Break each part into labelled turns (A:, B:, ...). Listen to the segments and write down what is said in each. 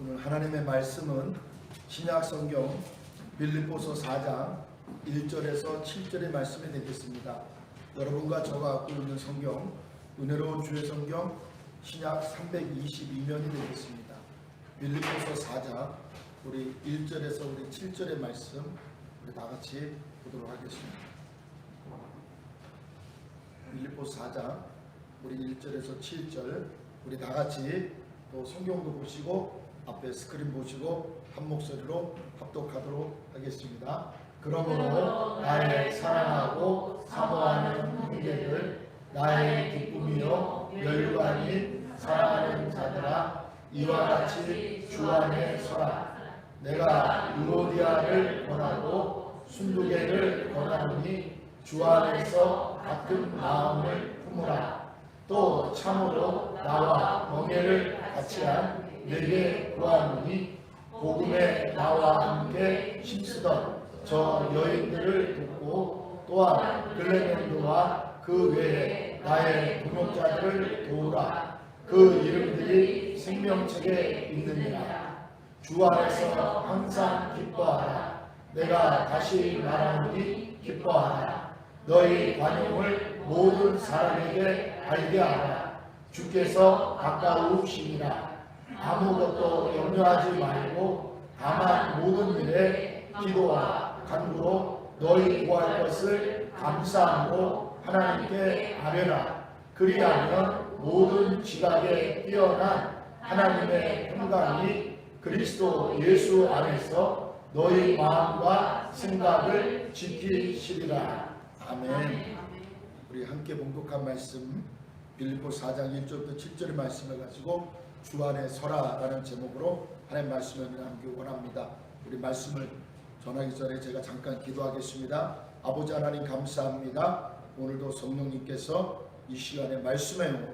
A: 오늘 하나님의 말씀은 신약 성경 빌립보서 4장 1절에서 7절의 말씀이 되겠습니다. 여러분과 저가 갖고 있는 성경 은혜로운 주의 성경 신약 322면이 되겠습니다. 빌립보서 4장 우리 1절에서 우리 7절의 말씀 우리 다 같이 보도록 하겠습니다. 빌립보서 4장 우리 1절에서 7절 우리 다 같이 또 성경도 보시고 앞에 스크린 보시고 한 목소리로 합독하도록 하겠습니다. 그러므로 나의 사랑하고 사모하는 형제들, 나의 기쁨이요 멸관인 사랑하는 자들아, 이와 같이 주 안에 서라. 내가 유오디아를 권하고 순두개를 권하노니 주 안에서 같은 마음을 품으라. 또 참으로 나와 멍에를 같이 한 내게 구하노니 복음에 나와 함께 힘쓰던 저 여인들을 돕고 또한 글레멘도와 그 외에 나의 동역자들을 도우라. 그 이름들이 생명책에 있느니라. 주 안에서 항상 기뻐하라. 내가 다시 말하노니 기뻐하라. 너희 관용을 모든 사람에게 알게 하라. 주께서 가까우시니라. 아무것도 염려하지 말고 다만 모든 일에 기도와 간구로 너희 구할 것을 감사함으로 하나님께 아뢰라. 그리하면 모든 지각에 뛰어난 하나님의 평강이 그리스도 예수 안에서 너희 마음과 생각을 지키시리라. 아멘. 우리 함께 봉독한 말씀 빌립보 4장 1절부터 7절의 말씀을 가지고 주 안에 서라라는 제목으로 하나님 말씀을 나누기 원합니다. 우리 말씀을 전하기 전에 제가 잠깐 기도하겠습니다. 아버지 하나님 감사합니다. 오늘도 성령님께서 이 시간에 말씀의 영으로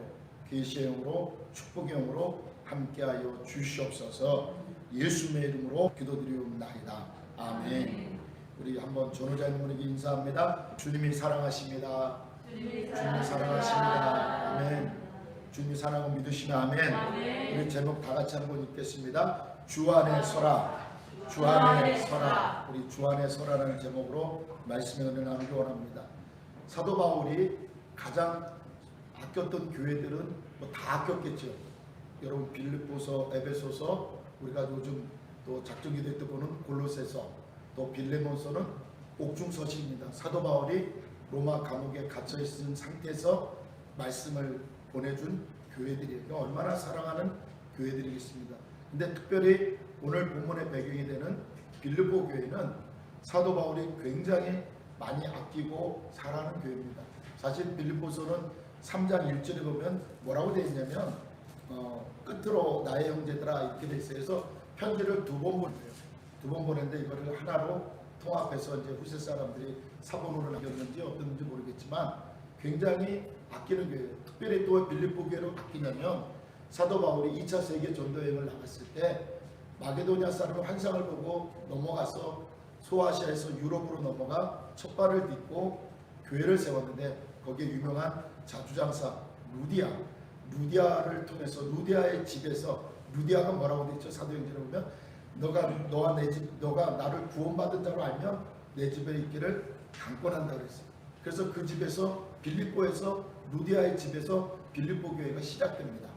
A: 계시의 영으로 축복의 영으로 함께하여 주시옵소서. 예수님의 이름으로 기도드리옵나이다. 아멘. 우리 한번 전호자님에게 인사합니다. 주님이 사랑하십니다. 주님이 사랑하십니다. 아멘. 주님이 사랑을 믿으시면 아멘. 우리 제목 다 같이 한번 읽겠습니다. 주 안에 서라. 주 안에 서라. 우리 주 안에 서라라는 제목으로 말씀의 은혜를 나누기 원합니다. 사도 바울이 가장 아꼈던 교회들은 뭐 다 아꼈겠죠. 여러분 빌립보서, 에베소서, 우리가 요즘 또 작정기도 때 보는 골로새서, 또 빌레몬서는 옥중서신입니다. 사도 바울이 로마 감옥에 갇혀 있는 상태에서 말씀을 보내준 교회들이에요. 얼마나 사랑하는 교회들이겠습니다. 근데 특별히 오늘 본문의 배경이 되는 빌립보 교회는 사도 바울이 굉장히 많이 아끼고 사랑하는 교회입니다. 사실 빌립보서는 3장 1절에 보면 뭐라고 되어 있냐면 끝으로 나의 형제들아 이렇게 되어 있어요. 그래서 편지를 두 번 보내요. 두 번 보냈는데 이거를 하나로 통합해서 이제 후세 사람들이 사본으로 남겼는지 어떤지 모르겠지만 굉장히 아끼는 교회예요. 특별히 또 빌립보 교회로 아끼냐면 사도 바울이 2차 세계 전도 여행을 나갔을 때 마게도니아 사람의 환상을 보고 넘어가서 소아시아에서 유럽으로 넘어가 첫 발을 딛고 교회를 세웠는데 거기에 유명한 자주장사 루디아를 통해서 루디아의 집에서 루디아가 뭐라고 되어 있죠? 사도행전에 보면 너가 나를 구원받은 자로 알면 내 집에 있기를 강권한다 그랬어요. 그래서 그 집에서 빌립보에서 루디아의 집에서 빌립보 교회가 시작됩니다.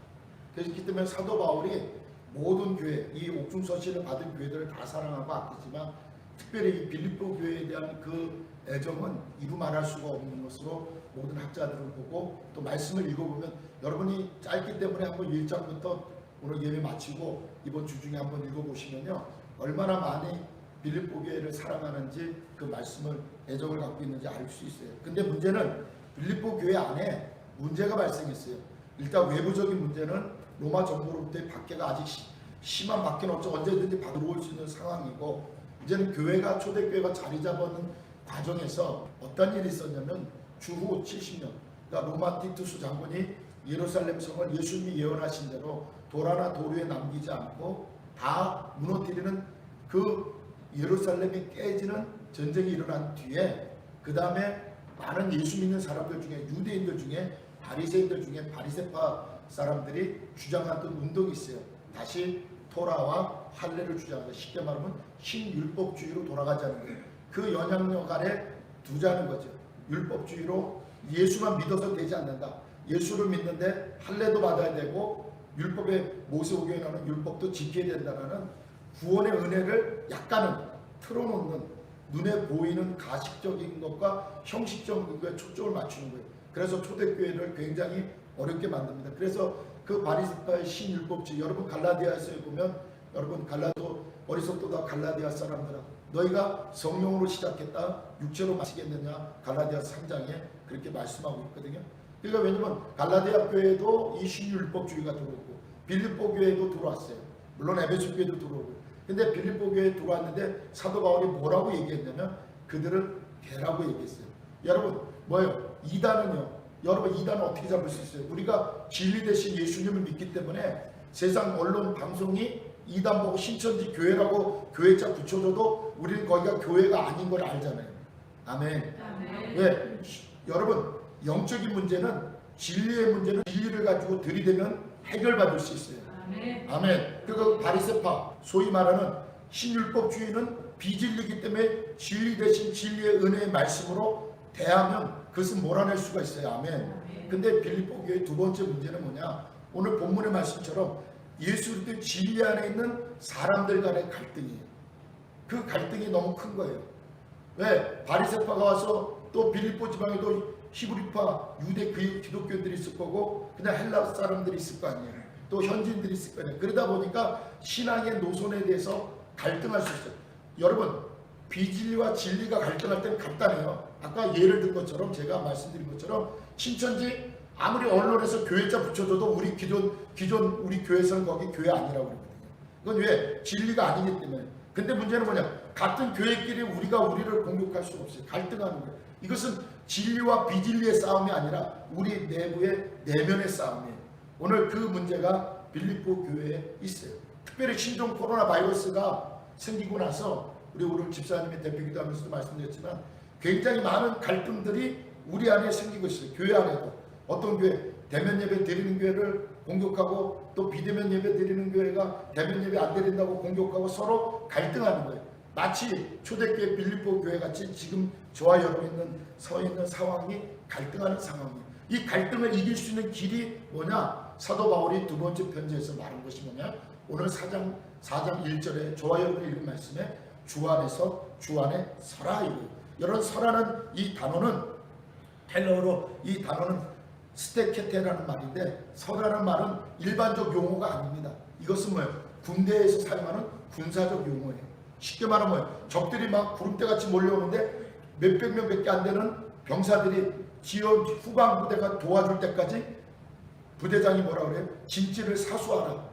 A: 그렇기 때문에 사도 바울이 모든 교회, 이 옥중서신을 받은 교회들을 다 사랑하고 아끼지만 특별히 이 빌립보 교회에 대한 그 애정은 이루 말할 수가 없는 것으로 모든 학자들을 보고 또 말씀을 읽어보면 여러분이 짧기 때문에 한번 1장부터 오늘 예배 마치고 이번 주 중에 한번 읽어보시면요 얼마나 많이 빌립보 교회를 사랑하는지 그 말씀을 애정을 갖고 있는지 알 수 있어요. 근데 문제는 빌립보 교회 안에 문제가 발생했어요. 일단 외부적인 문제는 로마 정부로부터의 박해가 아직 심한 박해는 언제든지 들어올 수 있는 상황이고, 이제는 교회가 초대교회가 자리 잡는 과정에서 어떤 일이 있었냐면 주후 70년 그러니까 로마 티투스 장군이 예루살렘 성을 예수님이 예언하신 대로 돌 하나 돌 위에 남기지 않고 다 무너뜨리는 그 예루살렘이 깨지는 전쟁이 일어난 뒤에 그 다음에 많은 예수 믿는 사람들 중에 유대인들 중에 바리새인들 중에 바리새파 사람들이 주장하던 운동이 있어요. 다시 토라와 할례를 주장한다. 쉽게 말하면 신율법주의로 돌아가자는 거예요. 그 영향력 아래 두자는 거죠. 율법주의로 예수만 믿어서 되지 않는다. 예수를 믿는데 할례도 받아야 되고 율법의 모세오경에 나오는 율법도 지켜야 된다는 구원의 은혜를 약간은 틀어놓는, 눈에 보이는 가식적인 것과 형식적인 것에 초점을 맞추는 거예요. 그래서 초대교회를 굉장히 어렵게 만듭니다. 그래서 그 바리새파의 신율법주의, 여러분 갈라디아서에 보면, 여러분 갈라도 어리석도다 갈라디아 사람들아, 너희가 성령으로 시작했다 육체로 마치겠느냐, 갈라디아 3장에 그렇게 말씀하고 있거든요. 그러니까 왜냐면 갈라디아 교회도 이 신율법주의가 들어오고 빌립보 교회도 들어왔어요. 물론 에베소 교회도 들어오고. 근데 빌립보 교회에 들어왔는데 사도 바울이 뭐라고 얘기했냐면 그들은 개라고 얘기했어요. 여러분 뭐예요? 이단은요, 여러분 이단은 어떻게 잡을 수 있어요? 우리가 진리 대신 예수님을 믿기 때문에 세상 언론 방송이 이단 보고 신천지 교회라고 교회자 붙여줘도 우리는 거기가 교회가 아닌 걸 알잖아요. 아멘. 아멘. 왜? 여러분 영적인 문제는, 진리의 문제는 진리를 가지고 들이대면 해결받을 수 있어요. 아멘. 아멘. 그리고 바리새파, 소위 말하는 신율법주의는 비진리이기 때문에 진리 대신 진리의 은혜의 말씀으로 대하면 그것은 몰아낼 수가 있어요. 아멘. 근데 빌립보 교회의 두 번째 문제는 뭐냐? 오늘 본문의 말씀처럼 예수 그리스도의 진리 안에 있는 사람들 간의 갈등이에요. 그 갈등이 너무 큰 거예요. 왜? 바리새파가 와서 또 빌립보 지방에도 히브리파, 유대 기독교인들이 있을 거고 그냥 헬라 사람들이 있을 거 아니에요. 또 현지인들이 있을 거 아니에요. 그러다 보니까 신앙의 노선에 대해서 갈등할 수 있어요. 여러분 비진리와 진리가 갈등할 때는 간단해요. 아까 예를 든 것처럼, 제가 말씀드린 것처럼 신천지 아무리 언론에서 교회자 붙여줘도 우리 기존 우리 교회에서는 거기 교회 아니라고 그러거든요. 그건 왜? 진리가 아니기 때문에. 근데 문제는 뭐냐? 같은 교회끼리 우리가 우리를 공격할 수 없어요. 갈등하는 거예요. 이것은 진리와 비진리의 싸움이 아니라 우리 내부의 내면의 싸움이에요. 오늘 그 문제가 빌립보 교회에 있어요. 특별히 신종 코로나 바이러스가 생기고 나서 우리 오늘 집사님의 대표기도 하면서도 말씀드렸지만 굉장히 많은 갈등들이 우리 안에 생기고 있어요. 교회 안에도. 어떤 교회, 대면 예배 드리는 교회를 공격하고 또 비대면 예배 드리는 교회가 대면 예배 안 드린다고 공격하고 서로 갈등하는 거예요. 마치 초대교회 빌립보 교회 같이 지금 저와 여러분 서 있는 상황이 갈등하는 상황이에요. 이 갈등을 이길 수 있는 길이 뭐냐? 사도 바울이 두 번째 편지에서 말한 것이 뭐냐? 오늘 4장 1절에 저와 여러분이 읽은 말씀에 주 안에서 주 안에 서라 이거예요. 여러분 서라는 이 단어는 헬라어로 이 단어는 스테케테라는 말인데, 서라는 말은 일반적 용어가 아닙니다. 이것은 뭐예요? 군대에서 사용하는 군사적 용어예요. 쉽게 말하면 뭐예요? 적들이 막 구름대같이 몰려오는데 몇백 명밖에 안 되는 병사들이 지원 후방 부대가 도와줄 때까지 부대장이 뭐라 그래요? 진지를 사수하라.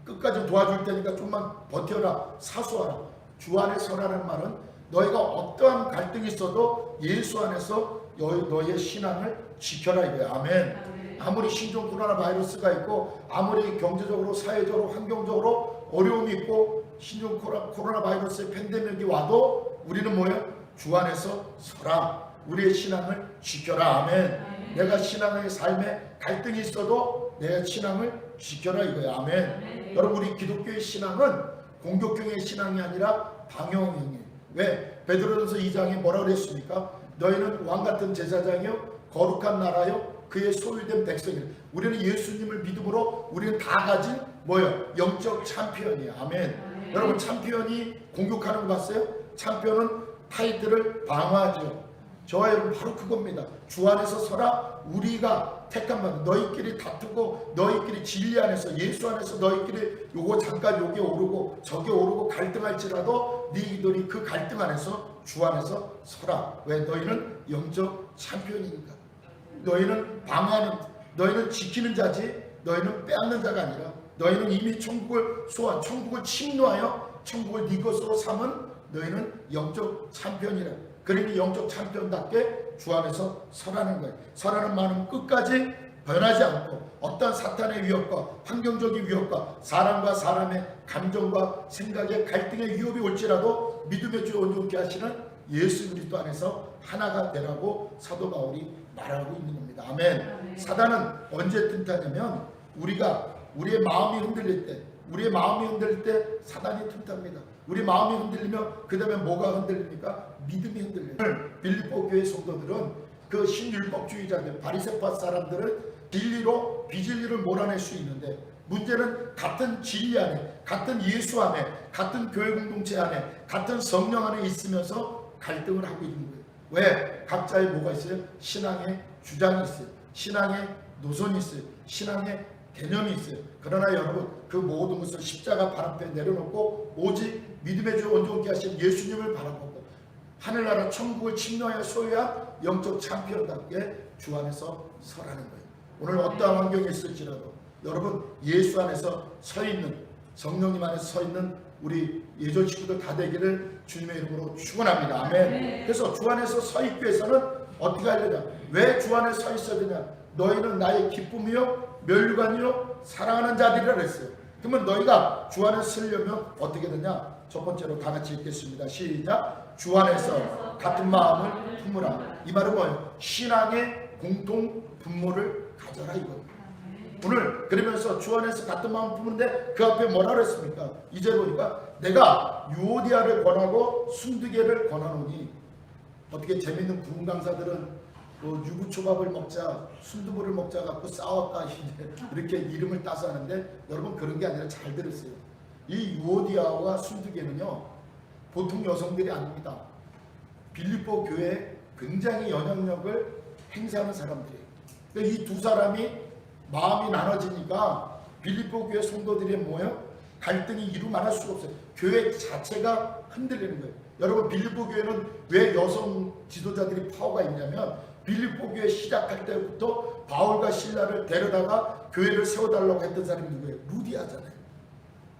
A: 끝까지 도와줄 테니까 좀만 버텨라. 사수하라. 주 안에 서라는 말은 너희가 어떠한 갈등이 있어도 예수 안에서 너희의 신앙을 지켜라 이거예요. 아멘. 아무리 신종 코로나 바이러스가 있고 아무리 경제적으로 사회적으로 환경적으로 어려움이 있고 신종 코로나 바이러스의 팬데믹이 와도 우리는 뭐예요? 주 안에서 서라. 우리의 신앙을 지켜라. 아멘. 내가 신앙의 삶에 갈등이 있어도 내 신앙을 지켜라 이거예요. 아멘. 여러분 우리 기독교의 신앙은 공격형의 신앙이 아니라 방어형이에요. 왜? 베드로전서 2장에 뭐라 그랬습니까? 너희는 왕같은 제사장이요 거룩한 나라요 그의 소유된 백성이에요. 우리는 예수님을 믿음으로 우리는 다 가진 뭐예요? 영적 챔피언이에요. 아멘. 여러분 챔피언이 공격하는 거 봤어요? 챔피언은 타이틀을 방어하죠. 저와 여러분 바로 그겁니다. 주 안에서 서라. 우리가 택한 바 너희끼리 다투고 너희끼리 진리 안에서 예수 안에서 너희끼리 요거 잠깐 요게 오르고 저게 오르고 갈등할지라도 너희들이 그 갈등 안에서 주 안에서 서라. 왜? 너희는 영적 챔피언이니까. 너희는 방어하는, 너희는 지키는 자지 너희는 빼앗는 자가 아니라 너희는 이미 천국을 소환, 천국을 침노하여 천국을 네 것으로 삼은 너희는 영적 챔피언이라. 그러니 영적 챔피언답게 주 안에서 서라는 거예요. 서라는 말은 끝까지 변하지 않고 어떤 사탄의 위협과 환경적인 위협과 사람과 사람의 감정과 생각의 갈등의 위협이 올지라도 믿음의 주 온전케 하시는 예수 그리스도 안에서 하나가 되라고 사도 바울이 말하고 있는 겁니다. 아멘. 사단은 언제 틈타냐면 우리의 마음이 흔들릴 때, 우리의 마음이 흔들릴 때 사단이 틈탑니다. 우리 마음이 흔들리면 그 다음에 뭐가 흔들립니까? 믿음이 흔들려요. 빌립보 교회 성도들은 그 신율법주의자들, 바리새파 사람들은 진리로 비진리를 몰아낼 수 있는데, 문제는 같은 진리 안에, 같은 예수 안에, 같은 교회 공동체 안에, 같은 성령 안에 있으면서 갈등을 하고 있는 거예요. 왜? 각자의 뭐가 있어요? 신앙의 주장이 있어요. 신앙의 노선이 있어요. 신앙의 개념이 있어요. 그러나 여러분, 그 모든 것을 십자가 발 앞에 내려놓고 오직 믿음의 주 온전케 하신 예수님을 바라보고 하늘나라 천국을 침노하여 소유한 영적 챔피언답게 주 안에서 서라는 거예요. 오늘 어떠한 환경이 있을지라도 여러분, 예수 안에서 서 있는, 성령님 안에서 서 있는 우리 예전 식구들 다 되기를 주님의 이름으로 축원합니다. 아멘. 그래서 주 안에서 서 있기 위해서는 어떻게 하려냐? 왜 주 안에 서 있어야 되냐? 너희는 나의 기쁨이요 면류관이요 사랑하는 자들이라 그랬어요. 그러면 너희가 주 안에 서려면 어떻게 되냐? 첫 번째로 다 같이 읽겠습니다. 시작. 주 안에서 같은 마음을 품으라. 이 말은 뭐예요? 신앙의 공통 분모를 가져라 이겁니다. 오늘 그러면서 주 안에서 같은 마음 품는데 그 앞에 뭐라 그랬습니까? 이제 보니까 내가 유오디아를 권하고 순두개를 권하노니, 어떻게 재밌는 구분 강사들은 뭐 유부초밥을 먹자, 순두부를 먹자 갖고 싸웠다 이렇게 이름을 따서 하는데, 여러분 그런 게 아니라 잘 들으세요. 이 유오디아와 순두개는요 보통 여성들이 아닙니다. 빌립보 교회에 굉장히 영향력을 행사하는 사람들이에요. 이 두 사람이 마음이 나눠지니까 빌립보 교회 성도들이 뭐예요? 갈등이 이루 말할 수가 없어요. 교회 자체가 흔들리는 거예요. 여러분, 빌립보 교회는 왜 여성 지도자들이 파워가 있냐면, 빌립보 교회 시작할 때부터 바울과 실라를 데려다가 교회를 세워달라고 했던 사람이 누구예요? 루디아잖아요.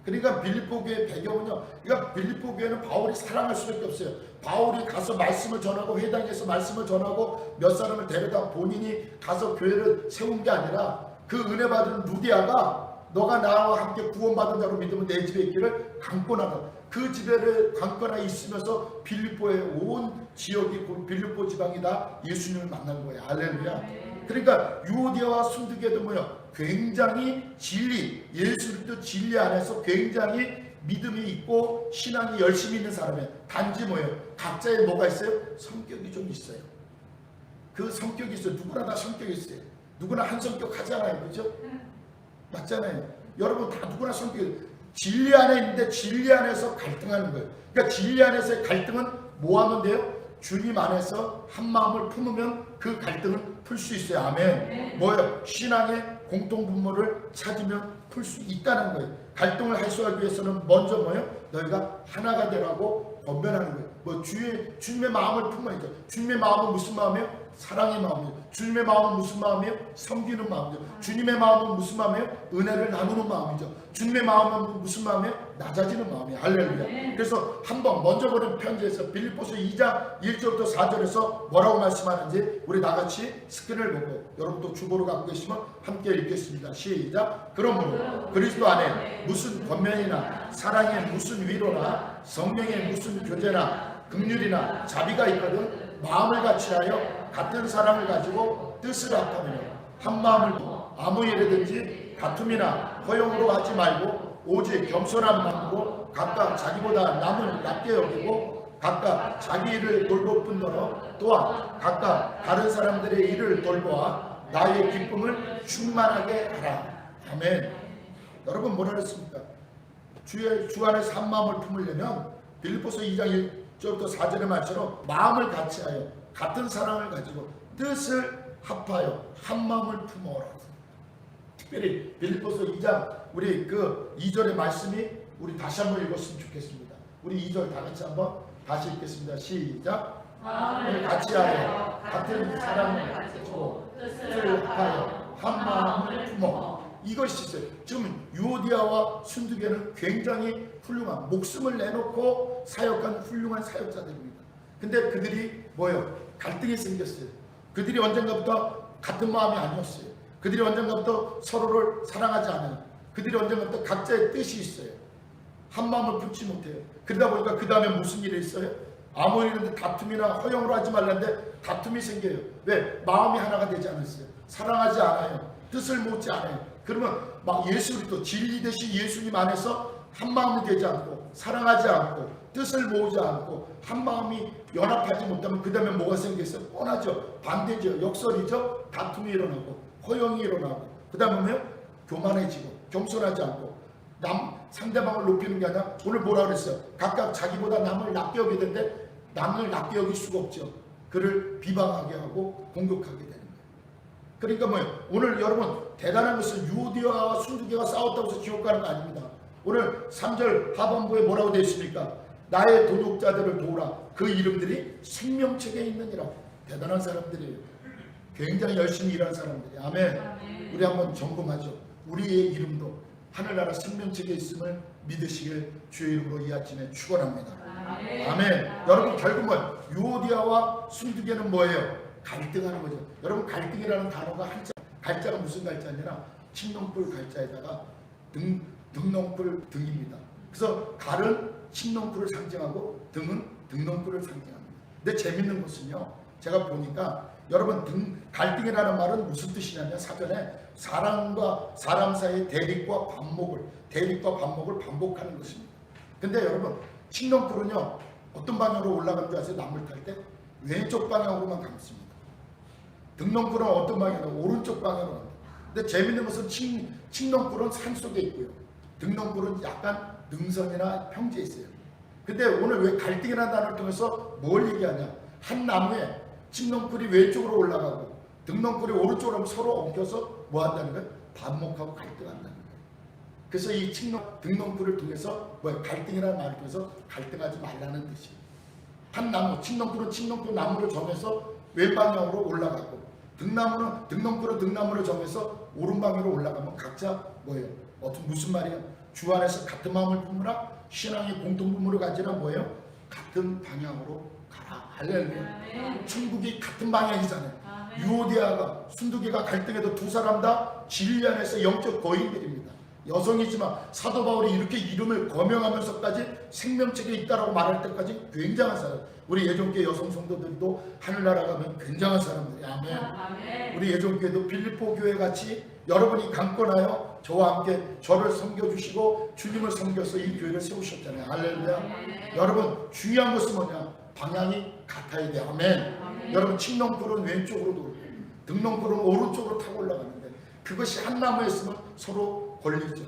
A: 그러니까 빌립보 교회의 배경은요, 그러니까 빌립보 교회는 바울이 사랑할 수밖에 없어요. 바울이 가서 말씀을 전하고 회당에서 말씀을 전하고 몇 사람을 데려다 본인이 가서 교회를 세운 게 아니라, 그 은혜 받은 루디아가 너가 나와 함께 구원받은 자로 믿으면 내 집에 있기를 강권하다. 그 집에를 강권하에 있으면서 빌립보의 온 지역이 빌립보 지방이 다 예수님을 만난 거예요. 할렐루야. 그러니까 유오디아와 순두개도 뭐야? 굉장히 진리, 예수 그리스도 진리 안에서 굉장히 믿음이 있고 신앙이 열심히 있는 사람이에요. 단지 뭐예요? 각자의 뭐가 있어요? 성격이 좀 있어요. 그 성격이 있어요. 누구나 다 성격이 있어요. 누구나 한 성격 하잖아요. 그렇죠? 맞잖아요. 여러분 다 누구나 성격이 진리 안에 있는데 진리 안에서 갈등하는 거예요. 그러니까 진리 안에서의 갈등은 뭐 하면 돼요? 주님 안에서 한 마음을 품으면 그 갈등은 풀 수 있어요. 아멘. 뭐예요? 신앙의 공통분모를 찾으면 풀 수 있다는 거예요. 갈등을 해소하기 위해서는 먼저 뭐예요? 너희가 하나가 되라고 권면하는 거예요. 뭐 주님의 마음을 품어야죠. 주님의 마음은 무슨 마음이에요? 사랑의 마음이에요. 주님의 마음은 무슨 마음이에요? 섬기는 마음이죠. 주님의 마음은 무슨 마음이에요? 은혜를 나누는 마음이죠. 주님의 마음은 무슨 마음이에요? 낮아지는 마음이에요. 할렐루야. 그래서 한번 먼저 보낸 편지에서 빌립보서 2장 1절부터 4절에서 뭐라고 말씀하는지 우리 나같이 스크린을 보고, 여러분 또 주보로 갖고 계시면 함께 읽겠습니다. 시작. 그러므로 그리스도 안에 무슨 권면이나 사랑에 무슨 위로나 성령에 무슨 교제나 긍휼이나 자비가 있거든 마음을 같이하여 같은 사랑을 가지고 뜻을 합하며 한 마음을 아무 일이든지 다툼이나 허용으로 하지 말고 오직 겸손한 마음으로 각각 자기보다 남을 낮게 여기고 각각 자기 일을 돌볼 뿐더러 또한 각각 다른 사람들의 일을 돌보아 나의 기쁨을 충만하게 하라. 아멘. 여러분 뭐라 그랬습니까? 주 안에서 한 마음을 품으려면 빌립보서 2장 1절부터 4절의 말처럼 마음을 같이하여 같은 사랑을 가지고 뜻을 합하여 한 마음을 품어라. 특별히 빌립보서 2장 우리 그 2절의 말씀이 우리 다시 한번 읽었으면 좋겠습니다. 우리 2절 다 같이 한번 다시 읽겠습니다. 시작. 마음을 같이하여 같은 사랑을 가지고 뜻을 합하여 한 마음을 품어. 이것이 있어요. 지금 유오디아와 순두개는 굉장히 훌륭한, 목숨을 내놓고 사역한 훌륭한 사역자들입니다. 근데 그들이 뭐예요? 갈등이 생겼어요. 그들이 언젠가부터 같은 마음이 아니었어요. 그들이 언젠가부터 서로를 사랑하지 않아요. 그들이 언젠가부터 각자의 뜻이 있어요. 한 마음을 품지 못해요. 그러다 보니까 그 다음에 무슨 일이 있어요? 아무 일인데 다툼이나 허용으로 하지 말라는데 다툼이 생겨요. 왜? 마음이 하나가 되지 않았어요. 사랑하지 않아요. 뜻을 묻지 않아요. 그러면 막 예수 그리스도 진리 되신 예수님 안에서 한 마음이 되지 않고 사랑하지 않고 뜻을 모으지 않고 한 마음이 연합하지 못하면 그 다음에 뭐가 생겼어요? 뻔하죠. 반대죠. 역설이죠. 다툼이 일어나고 허용이 일어나고 그 다음에 교만해지고 겸손하지 않고 상대방을 높이는 게 아니라 오늘 뭐라 그랬어요? 각각 자기보다 남을 낮게 여기게 되는데 남을 낮게 여길 수가 없죠. 그를 비방하게 하고 공격하게 되는 거예요. 그러니까 뭐예요? 오늘 여러분 대단한 것은 유오디아와 순두개가 싸웠다고 해서 지옥 가는 거 아닙니다. 오늘 3절 하반부에 뭐라고 되어 있습니까? 나의 도둑자들을 도우라. 그 이름들이 생명책에 있느니라. 대단한 사람들이에요. 굉장히 열심히 일하는 사람들이. 아멘. 우리 한번 점검하죠. 우리의 이름도 하늘나라 생명책에 있음을 믿으시길 주의 이름으로 이 아침에 축원합니다. 아멘. 여러분 결국 뭐 유오디아와 순두개는 뭐예요? 갈등하는 거죠. 여러분 갈등이라는 단어가 갈자가 무슨 갈자냐면 칡농불 갈자에다가 등농불 등입니다. 그래서 갈은 칡농불을 상징하고 등은 등농불을 상징합니다. 근데 재밌는 것은요. 제가 보니까 여러분 갈등이라는 말은 무슨 뜻이냐면 사전에 사람과 사람 사이의 대립과 반목을 반복하는 것입니다. 근데 여러분 칡농불은요 어떤 방향으로 올라가는 줄 아세요? 나무를 탈 때 왼쪽 방향으로만 감습니다. 등농불은 어떤 방향으로? 오른쪽 방향으로 갑니다. 근데 재밌는 것은 칡농불은 산 속에 있고요. 등농불은 약간 능선이나 평지에 있어요. 근데 오늘 왜 갈등이라는 단어를 통해서 뭘 얘기하냐? 한 나무에 칡농불이 왼쪽으로 올라가고 등농불이 오른쪽으로 하면 서로 엉켜서 뭐 한다는 거예요? 반목하고 갈등한다는 거예요. 그래서 이 등농불을 통해서 갈등이라는 말을 통해서 갈등하지 말라는 뜻이에요. 한 나무, 칡농불은 칡농불 나무를 정해서 왼방향으로 올라가고 등농불은 등나무를 정해서 오른방향으로 올라가면 각자 뭐예요? 무슨 말이에요? 주 안에서 같은 마음을 품으라. 신앙의 공통분모를 가지라. 뭐예요? 같은 방향으로 가라. 할렐루야. 천국이 같은 방향이잖아요. 유오디아가 순두개가 갈등해도 두 사람 다 진리 안에서 영적 거인들입니다. 여성이지만 사도 바울이 이렇게 이름을 거명하면서까지 생명책에 있다라고 말할 때까지 굉장한 사람. 우리 예전교회 여성 성도들도 하늘나라 가면 굉장한 사람들이. 아멘. 우리 예전교회도 빌립보 교회 같이 여러분이 강권하여 저와 함께 저를 섬겨주시고 주님을 섬겨서 이 교회를 세우셨잖아요. 할렐루야. 여러분 중요한 것은 뭐냐? 방향이 같아야 돼. 아멘. 여러분 칡농불은 왼쪽으로 돌고 등농불은 오른쪽으로 타고 올라가는데 그것이 한 나무에 있으면 서로 걸리죠.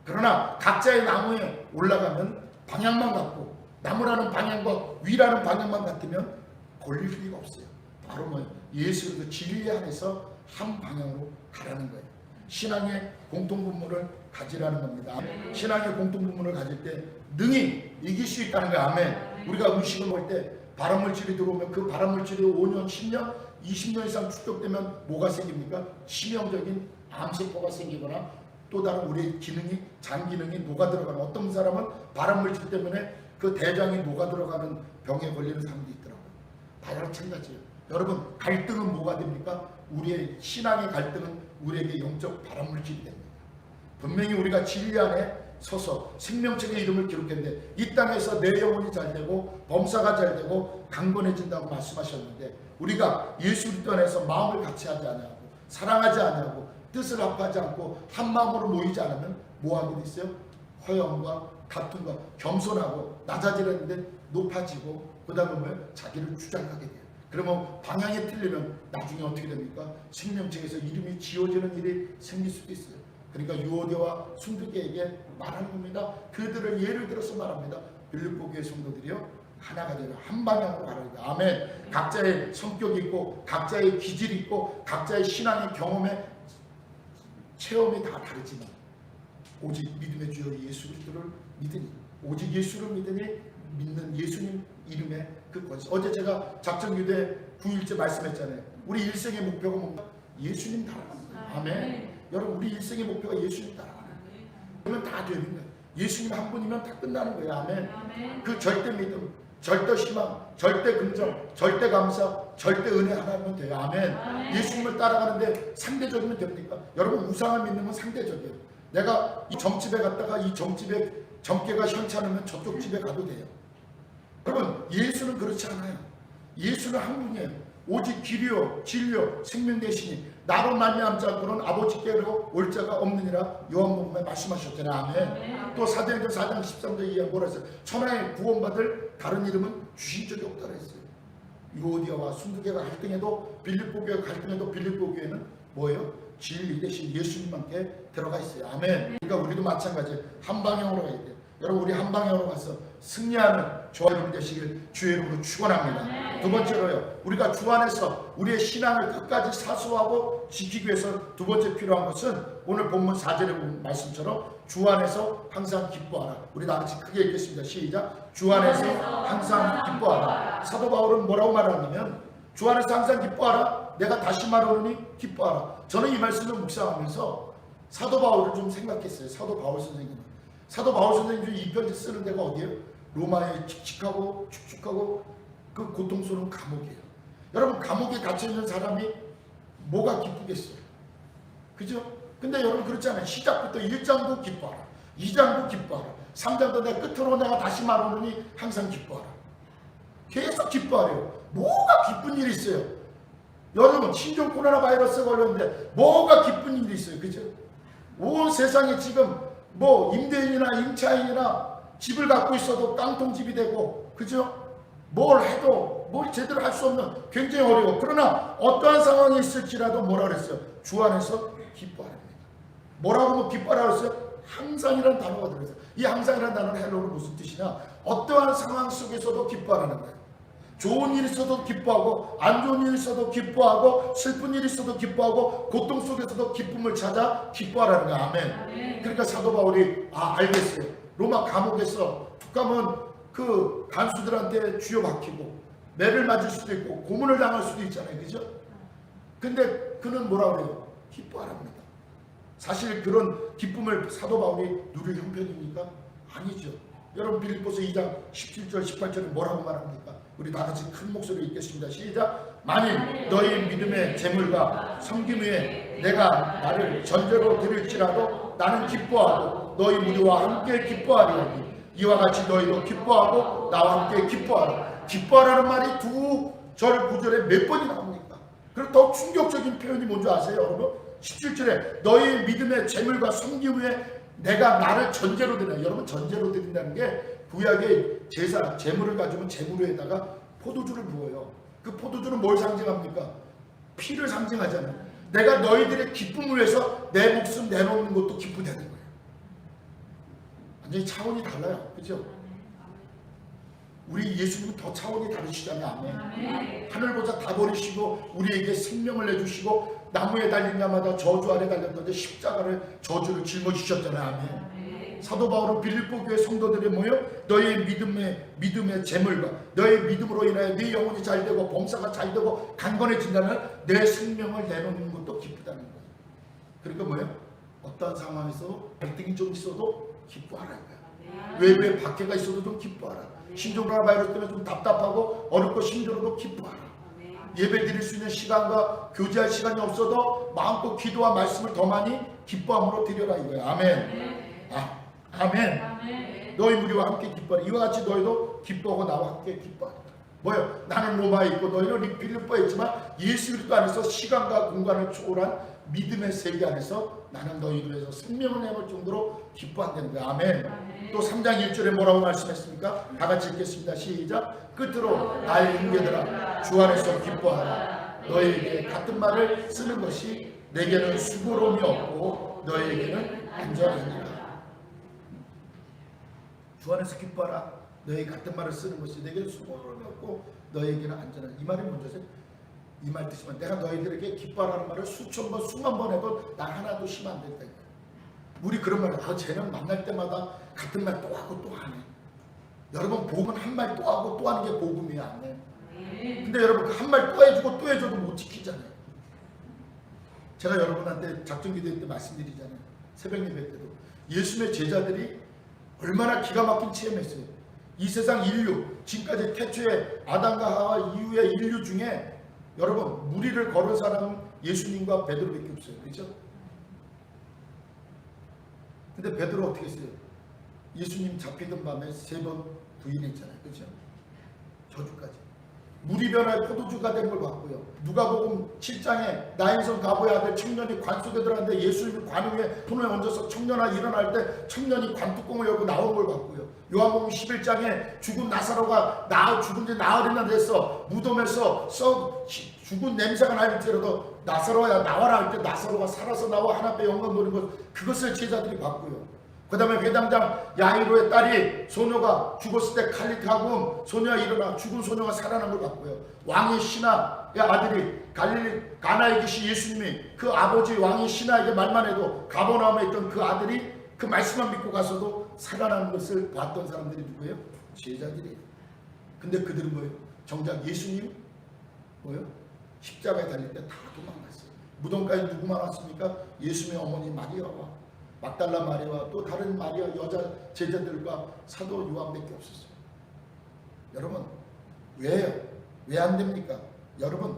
A: 그러나 각자의 나무에 올라가면 방향만 같고 나무라는 방향과 위라는 방향만 같으면 걸릴 리가 없어요. 바로 뭐예요? 예수 그 진리 안에서 한 방향으로 가라는 거예요. 신앙의 공통분모를 가지라는 겁니다. 아멘. 신앙의 공통분모를 가질 때 능히 이길 수 있다는 거예요. 아멘. 우리가 음식을 먹을 때 발암물질이 들어오면 그 발암물질이 5년, 10년, 20년 이상 축적되면 뭐가 생깁니까? 치명적인 암세포가 생기거나 또 다른 우리 기능이 장 기능이 녹아 들어가는, 어떤 사람은 발암물질 때문에 그 대장이 녹아 들어가는 병에 걸리는 사람도 있더라고요. 다 마찬가지예요. 여러분 갈등은 뭐가 됩니까? 우리의 신앙의 갈등은 우리에게 영적 발암물질이 됩니다. 분명히 우리가 진리 안에 서서 생명책의 이름을 기록했는데 이 땅에서 내 영혼이 잘 되고 범사가 잘 되고 강건해진다고 말씀하셨는데 우리가 예수 그리스도 안에서 마음을 같이 하지 않냐고 사랑하지 않냐고 뜻을 합하지 않고 한 마음으로 모이지 않으면 뭐하게 돼 있어요? 허영과 다툼과 겸손하고 낮아지는데 높아지고 그 다음에 뭐예요? 자기를 주장하게 돼요. 그러면 방향이 틀리면 나중에 어떻게 됩니까? 생명책에서 이름이 지워지는 일이 생길 수도 있어요. 그러니까 유오디아와 순두개에게 말하는 겁니다. 그들을 예를 들어서 말합니다. 빌립보 교회 성도들이요 하나가 되라. 한 방향으로 가라니다. 아멘. 각자의 성격이 있고 각자의 기질이 있고 각자의 신앙의 경험의 체험이 다 다르지만 오직 믿음의 주여 예수 그리스도를 믿으니 오직 예수를 믿으니 믿는 예수님 이름의 그 권세. 어제 제가 작정기도회 9일째 말씀했잖아요. 우리 일생의 목표가 뭔가? 예수님 따라가는 거예요. 아멘. 여러분 우리 일생의 목표가 예수님 따라가는 거예요. 그러면 다 되는 거예요. 예수님 한 분이면 다 끝나는 거예요. 아멘. 그 절대 믿음, 절대 희망, 절대 긍정, 절대 감사, 절대 은혜 하나면 돼요. 아멘. 예수님을 따라가는데 상대적이면 됩니까? 여러분 우상을 믿는 건 상대적이에요. 내가 이 점집에 갔다가 이 점집에 점괘가 현찮으면 저쪽 집에 가도 돼요. 여러분 예수는 그렇지 않아요. 예수는 한 분이에요. 오직 길이요 진리요 생명 되시니 나로 말미암지 않고는 아버지께로 올 자가 없느니라 요한복음에 말씀하셨잖아요. 아멘. 또 사도행전 4장 13절 이하에 뭐라 했어요? 천하에 구원받을 다른 이름은 주신 적이 없다고 했어요. 유오디아와 순두개가 갈등해도 빌립보 교회가 갈등해도 빌립보 교회는 뭐예요? 진리 대신 예수님만께 들어가 있어요. 아멘. 그러니까 우리도 마찬가지 한 방향으로 가야 돼요. 여러분 우리 한 방향으로 가서 승리하는 저와 여러분 되시길 주의 이름으로 축원합니다. 두 번째로요, 우리가 주 안에서 우리의 신앙을 끝까지 사수하고 지키기 위해서 두 번째 필요한 것은 오늘 본문 4절의 말씀처럼 주 안에서 항상 기뻐하라. 우리 다 같이 크게 읽겠습니다. 시작. 주 안에서 항상 기뻐하라. 사도 바울은 뭐라고 말하냐면 주 안에서 항상 기뻐하라. 내가 다시 말하노니 기뻐하라. 저는 이 말씀을 묵상하면서 사도 바울을 좀 생각했어요. 사도 바울 선생님. 사도 바울 선생님이 이 편지 쓰는 데가 어디예요? 로마의 칙칙하고 축축하고 그 고통스러운 감옥이에요. 여러분 감옥에 갇혀있는 사람이 뭐가 기쁘겠어요? 그죠? 근데 여러분 그렇잖아요. 시작부터 1장도 기뻐하라, 2장도 기뻐하라, 3장도 내가 끝으로 내가 다시 말하노니 항상 기뻐하라. 계속 기뻐하래요. 뭐가 기쁜 일이 있어요? 여러분 신종 코로나 바이러스가 걸렸는데 뭐가 기쁜 일이 있어요? 그죠? 온 세상에 지금 뭐 임대인이나 임차인이나 집을 갖고 있어도 깡통집이 되고, 그죠? 뭘 해도 뭘 제대로 할 수 없는 굉장히 어려워. 그러나 어떠한 상황이 있을지라도 뭐라 그랬어요? 주 안에서 기뻐하랍니다. 뭐라고 뭐 기뻐하라고 했어요? 항상이라는 단어가 들어있어요. 이 항상이라는 단어는 헬로로 무슨 뜻이냐? 어떠한 상황 속에서도 기뻐하라는 거예요. 좋은 일이 있어도 기뻐하고, 안 좋은 일이 있어도 기뻐하고, 슬픈 일이 있어도 기뻐하고, 고통 속에서도 기쁨을 찾아 기뻐하라는 거야. 아멘. 그러니까 사도 바울이 알겠어요. 로마 감옥에서 tuk하면 그 간수들한테 쥐어박히고 매를 맞을 수도 있고 고문을 당할 수도 있잖아요. 그죠? 근데 그는 뭐라 그래요? 기뻐하랍니다. 사실 그런 기쁨을 사도 바울이 누릴 형편입니까? 아니죠. 여러분 빌립보서 2장 17절 18절에 뭐라고 말합니까? 우리 다 같이 큰 목소리로 읽겠습니다. 시작. 만일 너희 믿음의 재물과 섬김 위에 내가 나를 전제로 드릴지라도 나는 기뻐하고 너희 무리와 함께 기뻐하리니 이와 같이 너희도 기뻐하고 나와 함께 기뻐하라. 기뻐하라는 말이 두 절 구절에 몇 번이 나옵니까? 그리고 더 충격적인 표현이 뭔지 아세요, 여러분? 17절에 너희 믿음의 재물과 섬김 위에 내가 나를 전제로 드린다. 여러분 전제로 드린다는 게 구약의 제사, 재물을 가지고 재물 위에다가 포도주를 부어요. 그 포도주는 뭘 상징합니까? 피를 상징하잖아요. 내가 너희들의 기쁨을 위해서 내 목숨 내놓는 것도 기쁘다는 거예요. 완전히 차원이 달라요. 그죠? 우리 예수님은 더 차원이 다르시잖아요. 아멘. 하늘보다 다 버리시고 우리에게 생명을 내주시고 나무에 달린 자마다 저주 아래 달렸는데 십자가를 저주를 짊어지셨잖아요. 아멘. 사도 바울은 빌립보 교회 성도들이 모여 너희의 믿음의 재물과 너희의 믿음으로 인하여 네 영혼이 잘되고 범사가 잘되고 강건해진다면 내 생명을 내놓는 것도 기쁘다는 거예요. 그러니까 뭐예요? 어떠한 상황에서 갈등이 좀 있어도 기뻐하라는 거예요. 외부에 박해가 있어도 좀 기뻐하라. 신종코로나 바이러스 때문에 좀 답답하고 어렵고 힘들어도 기뻐하라. 예배 드릴 수 있는 시간과 교제할 시간이 없어도 마음껏 기도와 말씀을 더 많이 기뻐함으로 드려라 이거예요. 아멘. 아멘. 너희 무리와 함께 기뻐하라. 이와 같이 너희도 기뻐하고 나와 함께 기뻐하라. 뭐요? 나는 로마에 있고 너희는 빌립보에 있지만 예수 그리스도 안에서 시간과 공간을 초월한 믿음의 세계 안에서 나는 너희를 위해서 생명을 내놓을 정도로 기뻐한다는 거야. 아멘. 또 3장 1절에 뭐라고 말씀했습니까? 다 같이 읽겠습니다. 시작. 끝으로 나의 형제들아 주 안에서 기뻐하라. 너희에게 같은 말을 쓰는 것이 내게는 수고로움이 없고 너희에게는 안전하니라. 주 안에서 기뻐하라. 너희 같은 말을 쓰는 것이 내게는 수고로움이 없고 너희에게는 안전하니라. 이 말이 뭔지 이 말 뜻이면 내가 너희들에게 기뻐하라는 말을 수천 번 수만 번 해도 나 하나도 쉬면 안 된다. 우리 그런 말, 쟤는 만날 때마다 같은 말 또 하고 또 하네. 여러분 복음은 한 말 또 하고 또 하는 게 복음이야. 안 해. 근데 여러분 그 한 말 또 해주고 또 해줘도 못 지키잖아요. 제가 여러분한테 작전기도 때 말씀드리잖아요. 새벽 예배 때도 예수님의 제자들이 얼마나 기가 막힌 체험했어요. 이 세상 인류, 지금까지 태초의 아담과 하와 이후의 인류 중에 여러분 무리를 걸은 사람은 예수님과 베드로밖에 없어요. 그렇죠? 근데 베드로 어떻게 했어요? 예수님 잡히던 밤에 3번 부인했잖아요. 그렇죠? 저주까지. 물이 변화의 포도주가 된 걸 봤고요. 누가복음 7장에 나인성 가보의 아들 청년이 관 속에 들어갔는데 예수님이 관 위에 손을 얹어서 청년아 일어날 때 청년이 관뚜껑을 열고 나온 걸 봤고요. 요한복음 11장에 죽은 나사로가 죽은 지 나흘이나 돼서 무덤에서 죽은 냄새가 날지라도 나사로야 나와라 할 때 나사로가 살아서 나와 하나님의 영광 보는 것, 그것을 제자들이 봤고요. 그 다음에 회당장 야이로의 딸이 소녀가 죽었을 때 칼리트하고 소녀가 일어나 죽은 소녀가 살아난 걸 봤고요. 왕의 신하의 아들이 갈릴리 가나에 계신 예수님이 그 아버지 왕의 신하에게 말만 해도 가버나움에 있던 그 아들이 그 말씀만 믿고 가서도 살아나는 것을 봤던 사람들이 누구예요? 제자들이에요. 근데 그들은 뭐예요? 정작 예수님 뭐예요? 십자가에 달릴 때 다 도망갔어요. 무덤까지 누구만 왔습니까? 예수님의 어머니 마리아와 막달라 마리아와 또 다른 마리아 여자 제자들과 사도 요한밖에 없었어요. 여러분 왜 안 됩니까? 여러분